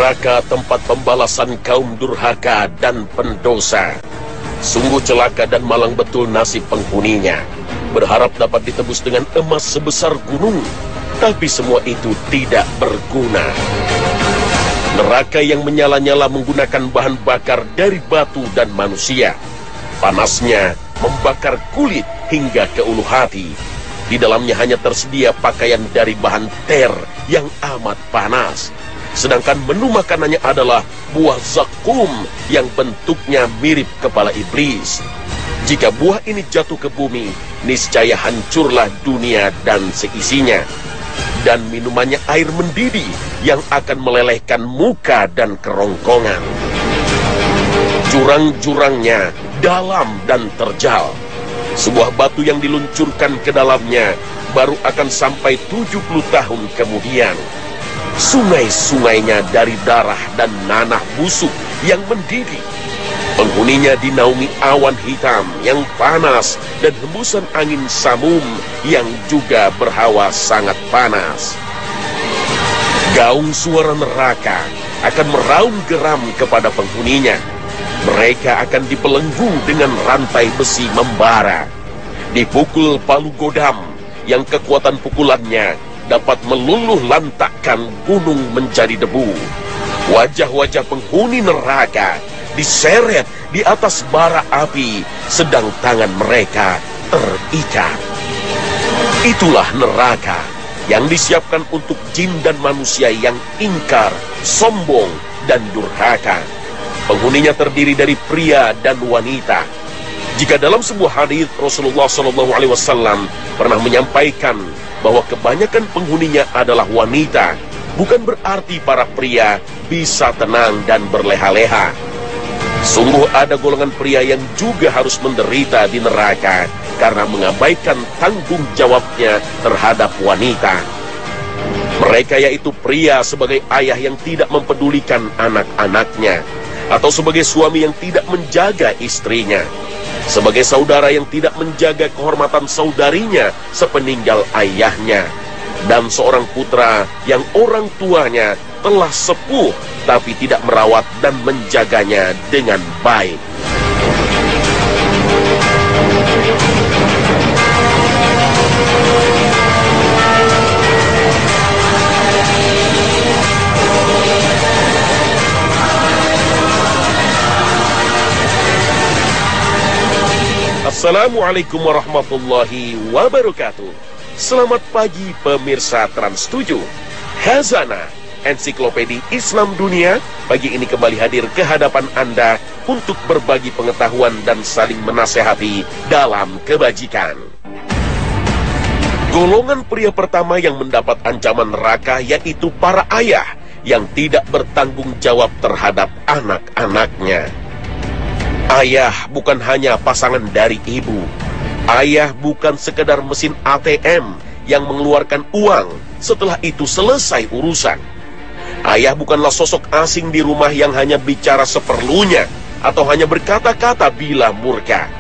Neraka tempat pembalasan kaum durhaka dan pendosa. Sungguh celaka dan malang betul nasib penghuninya. Berharap dapat ditebus dengan emas sebesar gunung, tapi semua itu tidak berguna. Neraka yang menyala-nyala menggunakan bahan bakar dari batu dan manusia. Panasnya membakar kulit hingga ke ulu hati. Di dalamnya hanya tersedia pakaian dari bahan ter yang amat panas. Sedangkan menu makanannya adalah buah zakum yang bentuknya mirip kepala iblis. Jika buah ini jatuh ke bumi, niscaya hancurlah dunia dan seisinya. Dan minumannya air mendidih yang akan melelehkan muka dan kerongkongan. Jurang-jurangnya dalam dan terjal. Sebuah batu yang diluncurkan ke dalamnya baru akan sampai 70 tahun kemudian. Sungai-sungainya dari darah dan nanah busuk yang mendidih. Penghuninya dinaungi awan hitam yang panas dan hembusan angin samum yang juga berhawa sangat panas. Gaung suara neraka akan meraung geram kepada penghuninya. Mereka akan dibelenggu dengan rantai besi membara. Dipukul palu godam yang kekuatan pukulannya dapat meluluh lantakkan gunung menjadi debu. Wajah-wajah penghuni neraka diseret di atas bara api, sedang tangan mereka terikat. Itulah neraka yang disiapkan untuk jin dan manusia yang ingkar, sombong, dan durhaka. Penghuninya terdiri dari pria dan wanita. Jika dalam sebuah hadis Rasulullah SAW pernah menyampaikan bahwa kebanyakan penghuninya adalah wanita, bukan berarti para pria bisa tenang dan berleha-leha. Sungguh ada golongan pria yang juga harus menderita di neraka karena mengabaikan tanggung jawabnya terhadap wanita. Mereka yaitu pria sebagai ayah yang tidak mempedulikan anak-anaknya, atau sebagai suami yang tidak menjaga istrinya, sebagai saudara yang tidak menjaga kehormatan saudarinya sepeninggal ayahnya, dan seorang putra yang orang tuanya telah sepuh tapi tidak merawat dan menjaganya dengan baik. Assalamualaikum warahmatullahi wabarakatuh. Selamat pagi pemirsa Trans 7. Khazanah Ensiklopedia Islam Dunia pagi ini kembali hadir ke hadapan Anda untuk berbagi pengetahuan dan saling menasehati dalam kebajikan. Golongan pria pertama yang mendapat ancaman neraka yaitu para ayah yang tidak bertanggung jawab terhadap anak-anaknya. Ayah bukan hanya pasangan dari ibu. Ayah bukan sekedar mesin ATM yang mengeluarkan uang setelah itu selesai urusan. Ayah bukanlah sosok asing di rumah yang hanya bicara seperlunya atau hanya berkata-kata bila murka.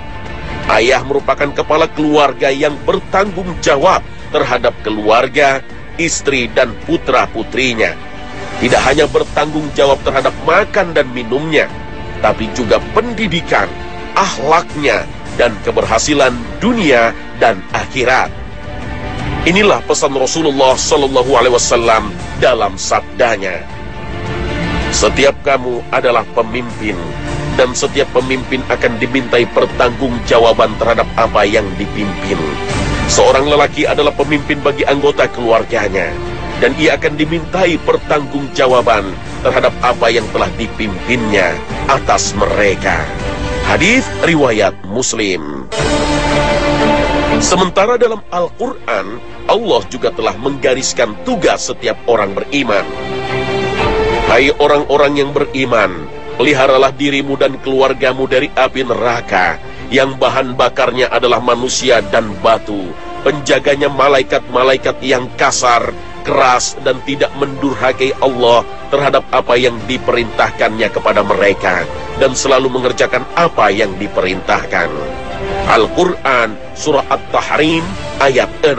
Ayah merupakan kepala keluarga yang bertanggung jawab terhadap keluarga, istri, dan putra-putrinya. Tidak hanya bertanggung jawab terhadap makan dan minumnya, tapi juga pendidikan, akhlaknya, dan keberhasilan dunia dan akhirat. Inilah pesan Rasulullah SAW dalam sabdanya. Setiap kamu adalah pemimpin, dan setiap pemimpin akan dimintai pertanggungjawaban terhadap apa yang dipimpin. Seorang lelaki adalah pemimpin bagi anggota keluarganya, dan ia akan dimintai pertanggungjawaban terhadap apa yang telah dipimpinnya atas mereka. Hadis riwayat Muslim. Sementara dalam Al-Quran, Allah juga telah menggariskan tugas setiap orang beriman. Hai orang-orang yang beriman, peliharalah dirimu dan keluargamu dari api neraka, yang bahan bakarnya adalah manusia dan batu, penjaganya malaikat-malaikat yang kasar, keras, dan tidak mendurhakai Allah terhadap apa yang diperintahkannya kepada mereka, dan selalu mengerjakan apa yang diperintahkan. Al-Quran, Surah At-Tahrim, ayat 6.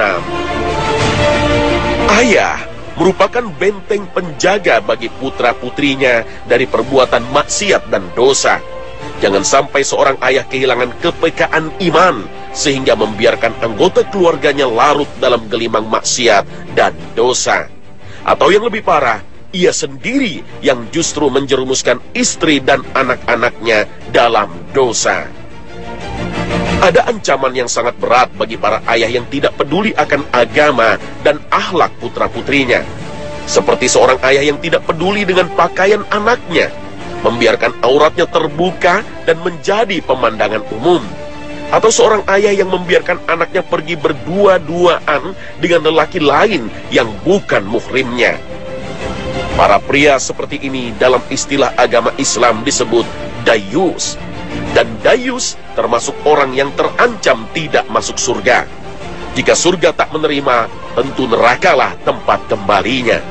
Ayah merupakan benteng penjaga bagi putra-putrinya dari perbuatan maksiat dan dosa. Jangan sampai seorang ayah kehilangan kepekaan iman sehingga membiarkan anggota keluarganya larut dalam gelimang maksiat dan dosa. Atau yang lebih parah, ia sendiri yang justru menjerumuskan istri dan anak-anaknya dalam dosa. Ada ancaman yang sangat berat bagi para ayah yang tidak peduli akan agama dan akhlak putra-putrinya. Seperti seorang ayah yang tidak peduli dengan pakaian anaknya, membiarkan auratnya terbuka dan menjadi pemandangan umum. Atau seorang ayah yang membiarkan anaknya pergi berdua-duaan dengan lelaki lain yang bukan muhrimnya. Para pria seperti ini dalam istilah agama Islam disebut dayus. Dan dayus termasuk orang yang terancam tidak masuk surga. Jika surga tak menerima, tentu nerakalah tempat kembalinya.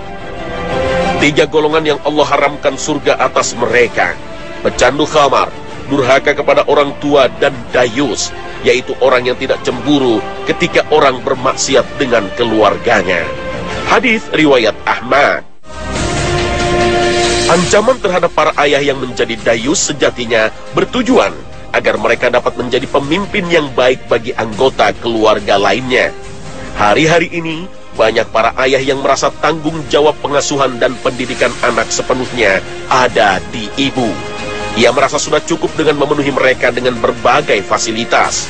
3 golongan yang Allah haramkan surga atas mereka: pecandu khamar, durhaka kepada orang tua, dan dayus, yaitu orang yang tidak cemburu ketika orang bermaksiat dengan keluarganya. Hadis riwayat Ahmad. Ancaman terhadap para ayah yang menjadi dayus sejatinya bertujuan agar mereka dapat menjadi pemimpin yang baik bagi anggota keluarga lainnya. Hari-hari ini, banyak para ayah yang merasa tanggung jawab pengasuhan dan pendidikan anak sepenuhnya ada di ibu. Ia merasa sudah cukup dengan memenuhi mereka dengan berbagai fasilitas.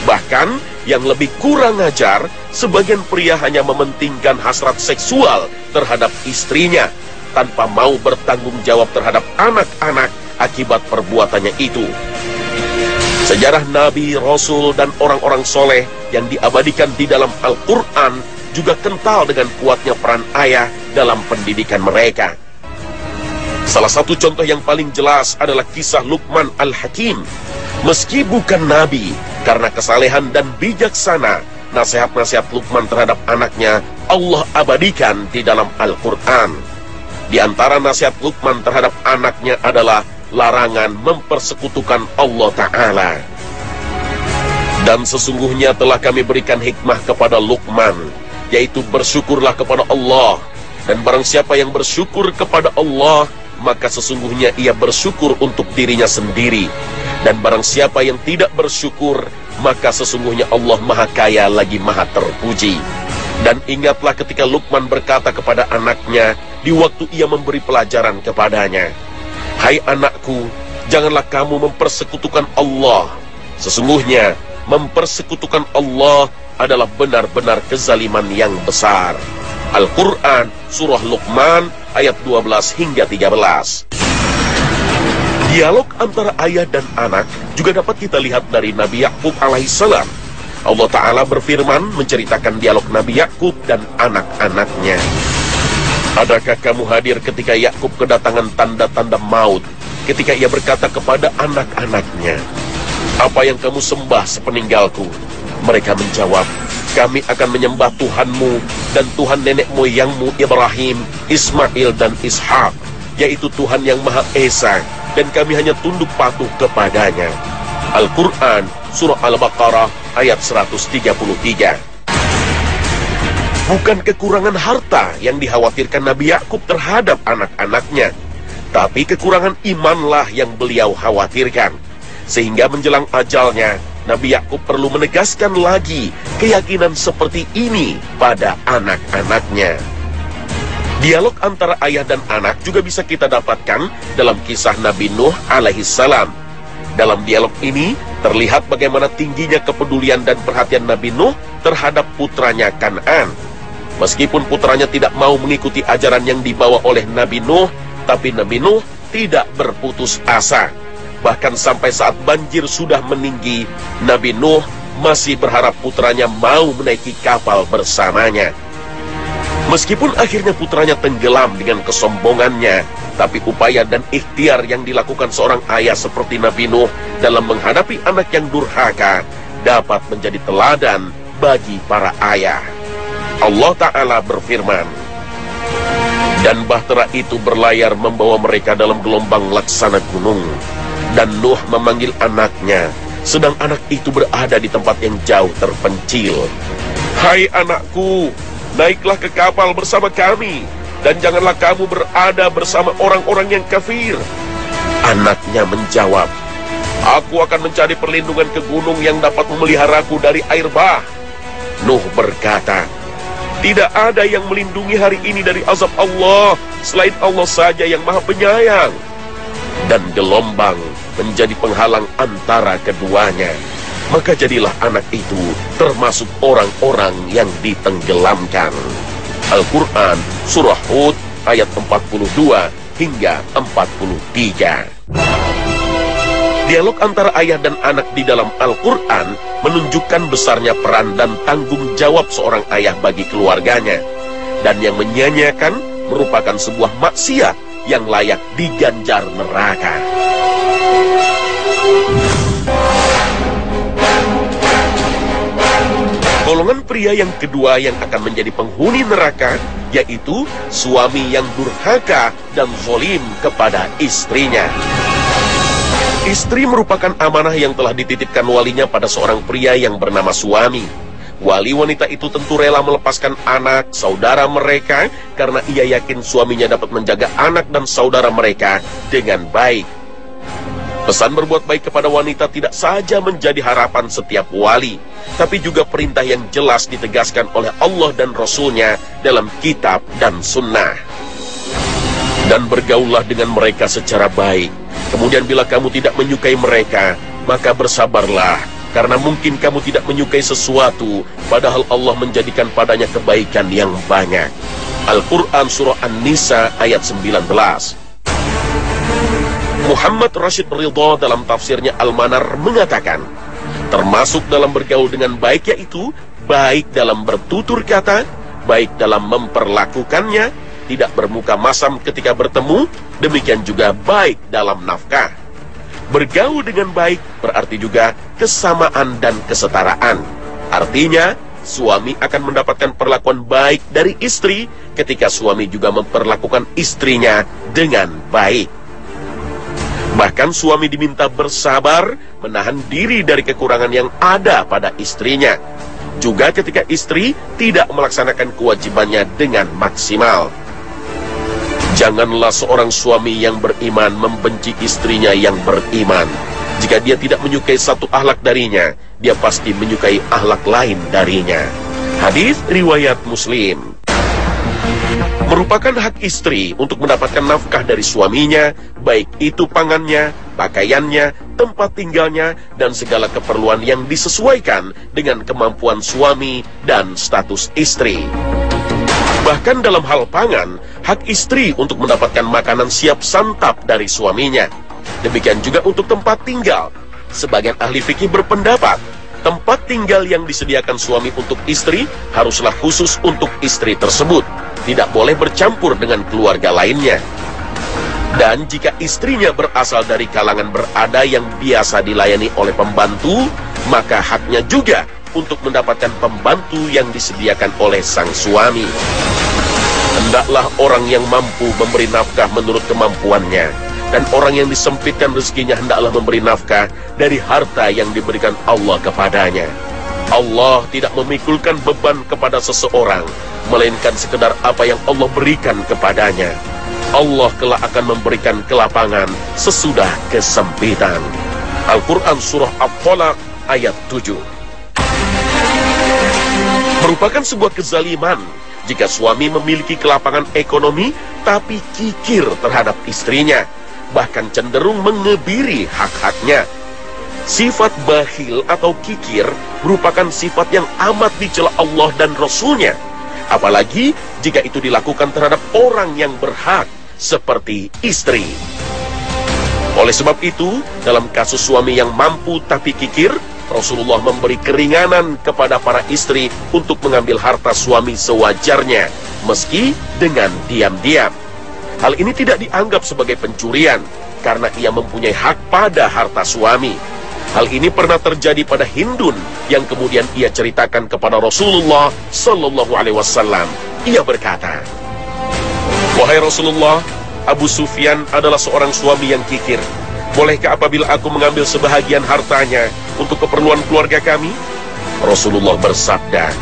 Bahkan, yang lebih kurang ajar, sebagian pria hanya mementingkan hasrat seksual terhadap istrinya, tanpa mau bertanggung jawab terhadap anak-anak akibat perbuatannya itu. Sejarah Nabi, Rasul, dan orang-orang soleh yang diabadikan di dalam Al-Quran juga kental dengan kuatnya peran ayah dalam pendidikan mereka. Salah satu contoh yang paling jelas adalah kisah Luqman Al-Hakim. Meski bukan Nabi, karena kesalehan dan bijaksana, nasihat-nasihat Luqman terhadap anaknya Allah abadikan di dalam Al-Quran. Di antara nasihat Luqman terhadap anaknya adalah larangan mempersekutukan Allah Ta'ala. Dan sesungguhnya telah kami berikan hikmah kepada Luqman, yaitu bersyukurlah kepada Allah. Dan barang siapa yang bersyukur kepada Allah, maka sesungguhnya ia bersyukur untuk dirinya sendiri. Dan barang siapa yang tidak bersyukur, maka sesungguhnya Allah Maha Kaya lagi Maha Terpuji. Dan ingatlah ketika Luqman berkata kepada anaknya di waktu ia memberi pelajaran kepadanya, "Hai anakku, janganlah kamu mempersekutukan Allah. Sesungguhnya mempersekutukan Allah adalah benar-benar kezaliman yang besar." Al-Quran, Surah Luqman, ayat 12 hingga 13. Dialog antara ayah dan anak juga dapat kita lihat dari Nabi Yakub alaihissalam. Allah Ta'ala berfirman menceritakan dialog Nabi Yakub dan anak-anaknya. Adakah kamu hadir ketika Yakub kedatangan tanda-tanda maut, ketika ia berkata kepada anak-anaknya, "Apa yang kamu sembah sepeninggalku?" Mereka menjawab, "Kami akan menyembah Tuhanmu dan Tuhan nenek moyangmu Ibrahim, Ismail, dan Ishak, yaitu Tuhan yang Maha Esa, dan kami hanya tunduk patuh kepadanya." Al-Quran, Surah Al-Baqarah, ayat 133. Bukan kekurangan harta yang dikhawatirkan Nabi Yakub terhadap anak-anaknya, tapi kekurangan imanlah yang beliau khawatirkan. Sehingga menjelang ajalnya, Nabi Yakub perlu menegaskan lagi keyakinan seperti ini pada anak-anaknya. Dialog antara ayah dan anak juga bisa kita dapatkan dalam kisah Nabi Nuh alaihissalam. Dalam dialog ini, terlihat bagaimana tingginya kepedulian dan perhatian Nabi Nuh terhadap putranya Kan'an. Meskipun putranya tidak mau mengikuti ajaran yang dibawa oleh Nabi Nuh, tapi Nabi Nuh tidak berputus asa. Bahkan sampai saat banjir sudah meninggi, Nabi Nuh masih berharap putranya mau menaiki kapal bersamanya. Meskipun akhirnya putranya tenggelam dengan kesombongannya, tapi upaya dan ikhtiar yang dilakukan seorang ayah seperti Nabi Nuh dalam menghadapi anak yang durhaka dapat menjadi teladan bagi para ayah. Allah Ta'ala berfirman, "Dan bahtera itu berlayar membawa mereka dalam gelombang laksana gunung. Dan Nuh memanggil anaknya, sedang anak itu berada di tempat yang jauh terpencil. 'Hai anakku, naiklah ke kapal bersama kami, dan janganlah kamu berada bersama orang-orang yang kafir. Anaknya menjawab, aku akan mencari perlindungan ke gunung yang dapat memeliharaku dari air bah. Nuh berkata, tidak ada yang melindungi hari ini dari azab Allah selain Allah saja yang Maha Penyayang. Dan gelombang menjadi penghalang antara keduanya. Maka jadilah anak itu termasuk orang-orang yang ditenggelamkan. Al-Quran Surah Hud ayat 42 hingga 43. Dialog antara ayah dan anak di dalam Al-Quran menunjukkan besarnya peran dan tanggung jawab seorang ayah bagi keluarganya. Dan yang menyanyiakan merupakan sebuah maksiat yang layak diganjar neraka. Golongan pria yang kedua yang akan menjadi penghuni neraka, yaitu suami yang durhaka dan zalim kepada istrinya. Istri merupakan amanah yang telah dititipkan walinya pada seorang pria yang bernama suami. Wali wanita itu tentu rela melepaskan anak, saudara mereka, karena ia yakin suaminya dapat menjaga anak dan saudara mereka dengan baik. Pesan berbuat baik kepada wanita tidak saja menjadi harapan setiap wali, tapi juga perintah yang jelas ditegaskan oleh Allah dan Rasul-Nya dalam kitab dan sunnah. Dan bergaullah dengan mereka secara baik. Kemudian bila kamu tidak menyukai mereka, maka bersabarlah, karena mungkin kamu tidak menyukai sesuatu, padahal Allah menjadikan padanya kebaikan yang banyak. Al-Quran Surah An-Nisa ayat 19. Muhammad Rashid Ridha dalam tafsirnya Al-Manar mengatakan, termasuk dalam bergaul dengan baik yaitu baik dalam bertutur kata, baik dalam memperlakukannya, tidak bermuka masam ketika bertemu, demikian juga baik dalam nafkah. Bergaul dengan baik berarti juga kesamaan dan kesetaraan. Artinya, suami akan mendapatkan perlakuan baik dari istri ketika suami juga memperlakukan istrinya dengan baik. Bahkan suami diminta bersabar, menahan diri dari kekurangan yang ada pada istrinya. Juga ketika istri tidak melaksanakan kewajibannya dengan maksimal. Janganlah seorang suami yang beriman membenci istrinya yang beriman. Jika dia tidak menyukai satu akhlak darinya, dia pasti menyukai akhlak lain darinya. Hadis riwayat Muslim. Merupakan hak istri untuk mendapatkan nafkah dari suaminya, baik itu pangannya, pakaiannya, tempat tinggalnya, dan segala keperluan yang disesuaikan dengan kemampuan suami dan status istri. Bahkan dalam hal pangan, hak istri untuk mendapatkan makanan siap santap dari suaminya. Demikian juga untuk tempat tinggal. Sebagian ahli fikih berpendapat, tempat tinggal yang disediakan suami untuk istri haruslah khusus untuk istri tersebut. Tidak boleh bercampur dengan keluarga lainnya. Dan jika istrinya berasal dari kalangan berada yang biasa dilayani oleh pembantu, maka haknya juga untuk mendapatkan pembantu yang disediakan oleh sang suami. Hendaklah orang yang mampu memberi nafkah menurut kemampuannya, dan orang yang disempitkan rezekinya hendaklah memberi nafkah dari harta yang diberikan Allah kepadanya. Allah tidak memikulkan beban kepada seseorang, melainkan sekedar apa yang Allah berikan kepadanya. Allah kelak akan memberikan kelapangan sesudah kesempitan. Al-Quran Surah At-Thalaq ayat 7. Merupakan sebuah kezaliman jika suami memiliki kelapangan ekonomi tapi kikir terhadap istrinya, bahkan cenderung mengebiri hak-haknya. Sifat bakhil atau kikir merupakan sifat yang amat dicela Allah dan Rasul-Nya, apalagi jika itu dilakukan terhadap orang yang berhak seperti istri. Oleh sebab itu, dalam kasus suami yang mampu tapi kikir, Rasulullah memberi keringanan kepada para istri untuk mengambil harta suami sewajarnya, meski dengan diam-diam. Hal ini tidak dianggap sebagai pencurian, karena ia mempunyai hak pada harta suami. Hal ini pernah terjadi pada Hindun, yang kemudian ia ceritakan kepada Rasulullah Sallallahu Alaihi Wasallam. Ia berkata, "Wahai Rasulullah, Abu Sufyan adalah seorang suami yang kikir. Bolehkah apabila aku mengambil sebahagian hartanya untuk keperluan keluarga kami?" Rasulullah bersabda,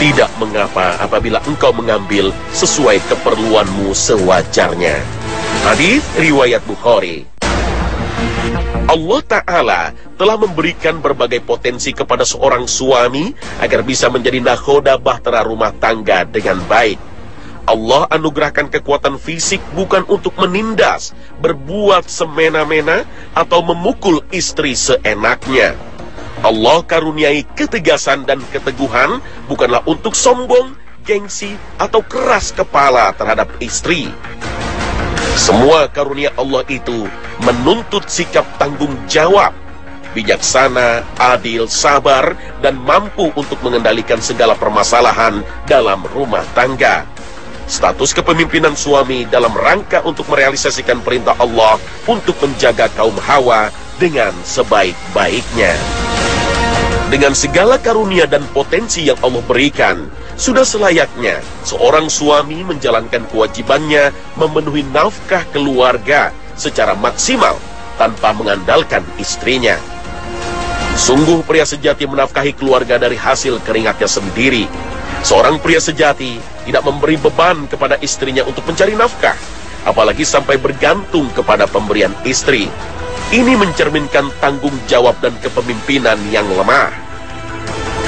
Tidak mengapa apabila engkau mengambil sesuai keperluanmu sewajarnya. Hadis riwayat Bukhari. Allah Ta'ala telah memberikan berbagai potensi kepada seorang suami agar bisa menjadi nakhoda bahtera rumah tangga dengan baik. Allah anugerahkan kekuatan fisik bukan untuk menindas, berbuat semena-mena, atau memukul istri seenaknya. Allah karuniai ketegasan dan keteguhan bukanlah untuk sombong, gengsi, atau keras kepala terhadap istri. Semua karunia Allah itu menuntut sikap tanggung jawab, bijaksana, adil, sabar, dan mampu untuk mengendalikan segala permasalahan dalam rumah tangga. Status kepemimpinan suami dalam rangka untuk merealisasikan perintah Allah untuk menjaga kaum Hawa dengan sebaik-baiknya. Dengan segala karunia dan potensi yang Allah berikan, sudah selayaknya seorang suami menjalankan kewajibannya memenuhi nafkah keluarga secara maksimal tanpa mengandalkan istrinya. Sungguh pria sejati menafkahi keluarga dari hasil keringatnya sendiri. Seorang pria sejati tidak memberi beban kepada istrinya untuk mencari nafkah, apalagi sampai bergantung kepada pemberian istri. Ini mencerminkan tanggung jawab dan kepemimpinan yang lemah.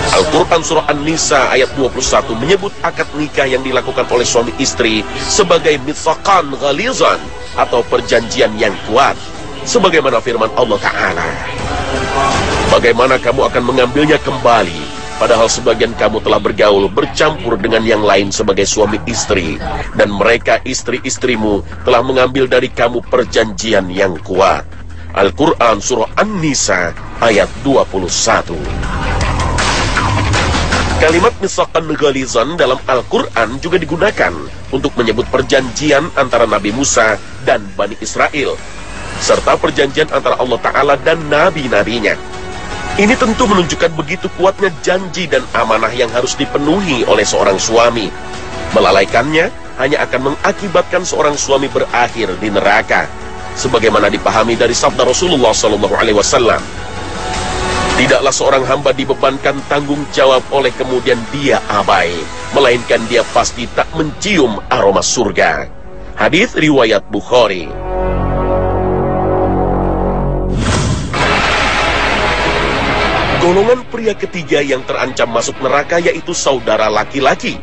Al-Quran Surah An-Nisa ayat 21 menyebut akad nikah yang dilakukan oleh suami istri sebagai mitsaqan ghalizan atau perjanjian yang kuat, sebagaimana firman Allah Ta'ala. Bagaimana kamu akan mengambilnya kembali, padahal sebagian kamu telah bergaul bercampur dengan yang lain sebagai suami istri, dan mereka istri-istrimu telah mengambil dari kamu perjanjian yang kuat. Al-Quran Surah An-Nisa ayat 21. Kalimat mitsaqan ghalizan dalam Al-Quran juga digunakan untuk menyebut perjanjian antara Nabi Musa dan Bani Israel, serta perjanjian antara Allah Ta'ala dan nabi-nabinya. Ini tentu menunjukkan begitu kuatnya janji dan amanah yang harus dipenuhi oleh seorang suami. Melalaikannya hanya akan mengakibatkan seorang suami berakhir di neraka, sebagaimana dipahami dari sabda Rasulullah SAW. Tidaklah seorang hamba dibebankan tanggung jawab oleh kemudian dia abai, melainkan dia pasti tak mencium aroma surga. Hadis riwayat Bukhari. Golongan pria ketiga yang terancam masuk neraka yaitu saudara laki-laki.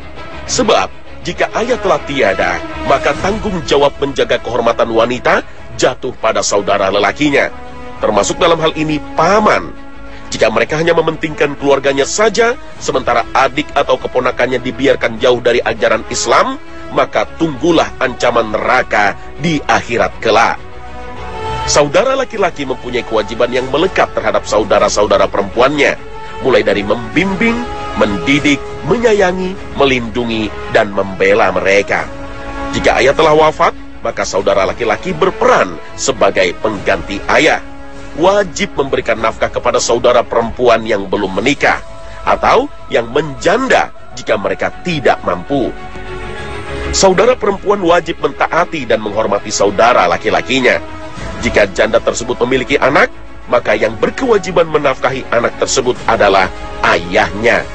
Sebab jika ayah telah tiada, maka tanggung jawab menjaga kehormatan wanita jatuh pada saudara lelakinya, termasuk dalam hal ini paman. Jika mereka hanya mementingkan keluarganya saja, sementara adik atau keponakannya dibiarkan jauh dari ajaran Islam, maka tunggulah ancaman neraka di akhirat kelak. Saudara laki-laki mempunyai kewajiban yang melekat terhadap saudara-saudara perempuannya, mulai dari membimbing, mendidik, menyayangi, melindungi, dan membela mereka. Jika ayah telah wafat, maka saudara laki-laki berperan sebagai pengganti ayah. Wajib memberikan nafkah kepada saudara perempuan yang belum menikah, atau yang menjanda jika mereka tidak mampu. Saudara perempuan wajib mentaati dan menghormati saudara laki-lakinya. Jika janda tersebut memiliki anak, maka yang berkewajiban menafkahi anak tersebut adalah ayahnya.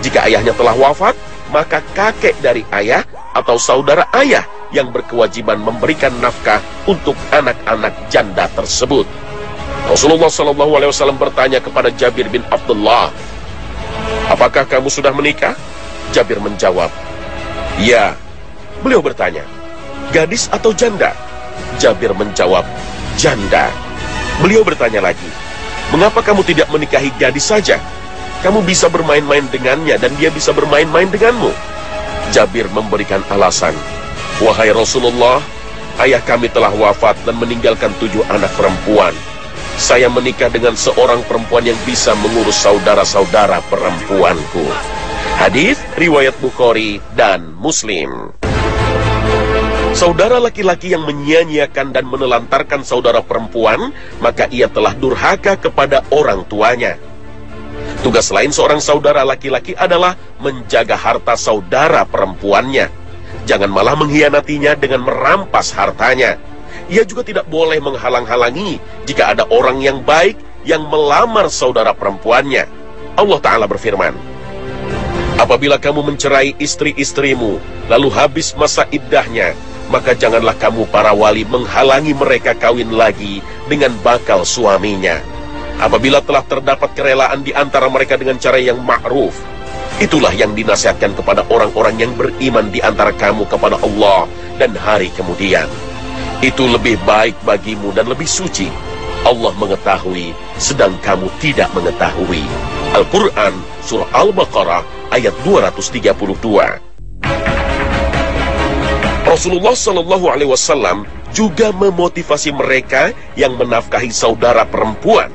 Jika ayahnya telah wafat, maka kakek dari ayah atau saudara ayah yang berkewajiban memberikan nafkah untuk anak-anak janda tersebut. Rasulullah SAW bertanya kepada Jabir bin Abdullah, "Apakah kamu sudah menikah?" Jabir menjawab, "Ya." Beliau bertanya, "Gadis atau janda?" Jabir menjawab, "Janda." Beliau bertanya lagi, "Mengapa kamu tidak menikahi gadis saja? Kamu bisa bermain-main dengannya dan dia bisa bermain-main denganmu." Jabir memberikan alasan, "Wahai Rasulullah, ayah kami telah wafat dan meninggalkan 7 anak perempuan. Saya menikah dengan seorang perempuan yang bisa mengurus saudara-saudara perempuanku." Hadis riwayat Bukhari dan Muslim. Saudara laki-laki yang menyia-nyiakan dan menelantarkan saudara perempuan, maka ia telah durhaka kepada orang tuanya. Tugas lain seorang saudara laki-laki adalah menjaga harta saudara perempuannya. Jangan malah mengkhianatinya dengan merampas hartanya. Ia juga tidak boleh menghalang-halangi jika ada orang yang baik yang melamar saudara perempuannya. Allah Ta'ala berfirman, Apabila kamu mencerai istri-istrimu, lalu habis masa iddahnya, maka janganlah kamu para wali menghalangi mereka kawin lagi dengan bakal suaminya. Apabila telah terdapat kerelaan di antara mereka dengan cara yang ma'ruf, itulah yang dinasihatkan kepada orang-orang yang beriman di antara kamu kepada Allah dan hari kemudian. Itu lebih baik bagimu dan lebih suci. Allah mengetahui, sedang kamu tidak mengetahui. Al-Quran, Surah Al-Baqarah, ayat 232. Rasulullah SAW juga memotivasi mereka yang menafkahi saudara perempuan.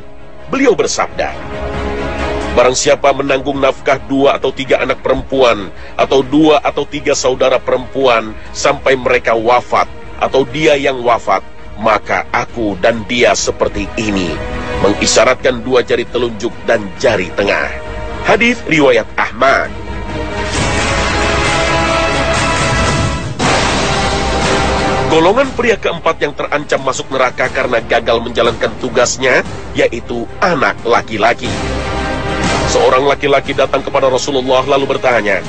Beliau bersabda, barang siapa menanggung nafkah 2 atau 3 anak perempuan, atau 2 atau 3 saudara perempuan, sampai mereka wafat, atau dia yang wafat, maka aku dan dia seperti ini, mengisyaratkan 2 jari telunjuk dan jari tengah. Hadis riwayat Ahmad. Golongan pria keempat yang terancam masuk neraka karena gagal menjalankan tugasnya, yaitu anak laki-laki. Seorang laki-laki datang kepada Rasulullah lalu bertanya,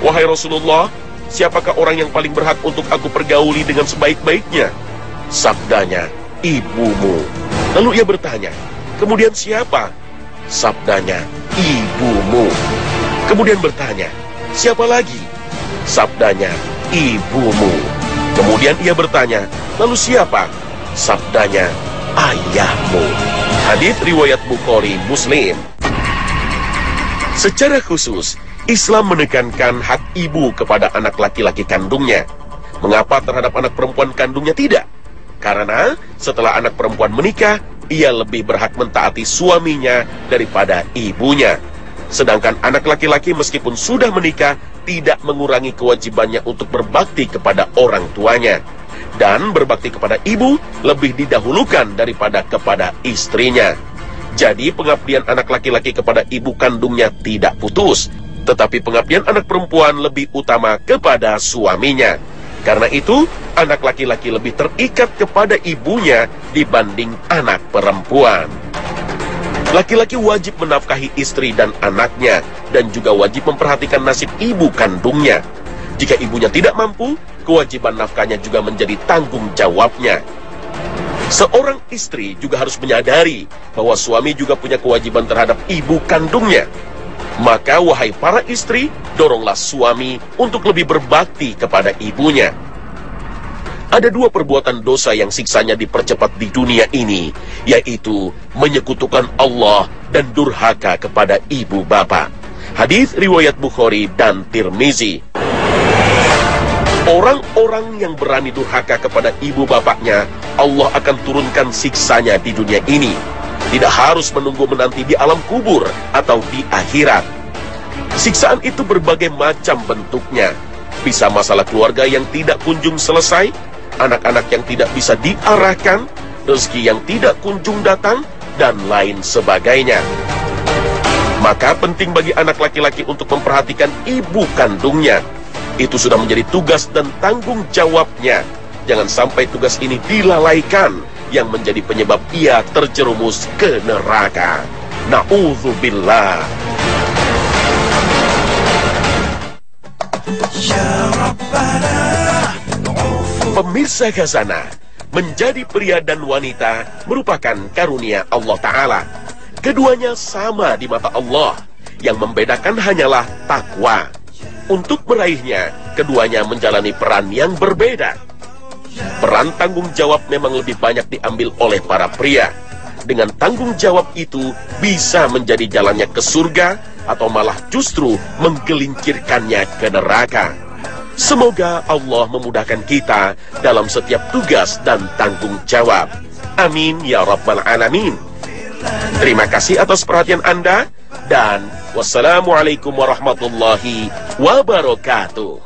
"Wahai Rasulullah, siapakah orang yang paling berhak untuk aku pergauli dengan sebaik-baiknya?" Sabdanya, "Ibumu." Lalu ia bertanya, "Kemudian siapa?" Sabdanya, "Ibumu." Kemudian bertanya, "Siapa lagi?" Sabdanya, "Ibumu." Kemudian ia bertanya, "Lalu siapa?" Sabdanya, "Ayahmu." Hadits riwayat Bukhari, Muslim. Secara khusus, Islam menekankan hak ibu kepada anak laki-laki kandungnya. Mengapa terhadap anak perempuan kandungnya tidak? Karena setelah anak perempuan menikah, ia lebih berhak mentaati suaminya daripada ibunya. Sedangkan anak laki-laki meskipun sudah menikah, tidak mengurangi kewajibannya untuk berbakti kepada orang tuanya. Dan berbakti kepada ibu lebih didahulukan daripada kepada istrinya. Jadi pengabdian anak laki-laki kepada ibu kandungnya tidak putus, tetapi pengabdian anak perempuan lebih utama kepada suaminya. Karena itu, anak laki-laki lebih terikat kepada ibunya dibanding anak perempuan. Laki-laki wajib menafkahi istri dan anaknya, dan juga wajib memperhatikan nasib ibu kandungnya. Jika ibunya tidak mampu, kewajiban nafkahnya juga menjadi tanggung jawabnya. Seorang istri juga harus menyadari bahwa suami juga punya kewajiban terhadap ibu kandungnya. Maka wahai para istri, doronglah suami untuk lebih berbakti kepada ibunya. Ada 2 perbuatan dosa yang siksanya dipercepat di dunia ini, yaitu menyekutukan Allah dan durhaka kepada ibu bapa. Hadis riwayat Bukhari dan Tirmizi. Orang-orang yang berani durhaka kepada ibu bapaknya, Allah akan turunkan siksanya di dunia ini. Tidak harus menunggu menanti di alam kubur atau di akhirat. Siksaan itu berbagai macam bentuknya. Bisa masalah keluarga yang tidak kunjung selesai, anak-anak yang tidak bisa diarahkan, rezeki yang tidak kunjung datang, dan lain sebagainya. Maka penting bagi anak laki-laki untuk memperhatikan ibu kandungnya. Itu sudah menjadi tugas dan tanggung jawabnya. Jangan sampai tugas ini dilalaikan, yang menjadi penyebab ia terjerumus ke neraka. Na'udzubillah. Pemirsa Khazanah, menjadi pria dan wanita merupakan karunia Allah Ta'ala. Keduanya sama di mata Allah. Yang membedakan hanyalah takwa. Untuk meraihnya, keduanya menjalani peran yang berbeda. Peran tanggung jawab memang lebih banyak diambil oleh para pria. Dengan tanggung jawab itu bisa menjadi jalannya ke surga, atau malah justru menggelincirkannya ke neraka. Semoga Allah memudahkan kita dalam setiap tugas dan tanggung jawab. Amin ya Rabbal Alamin. Terima kasih atas perhatian Anda, dan wassalamualaikum warahmatullahi wabarakatuh.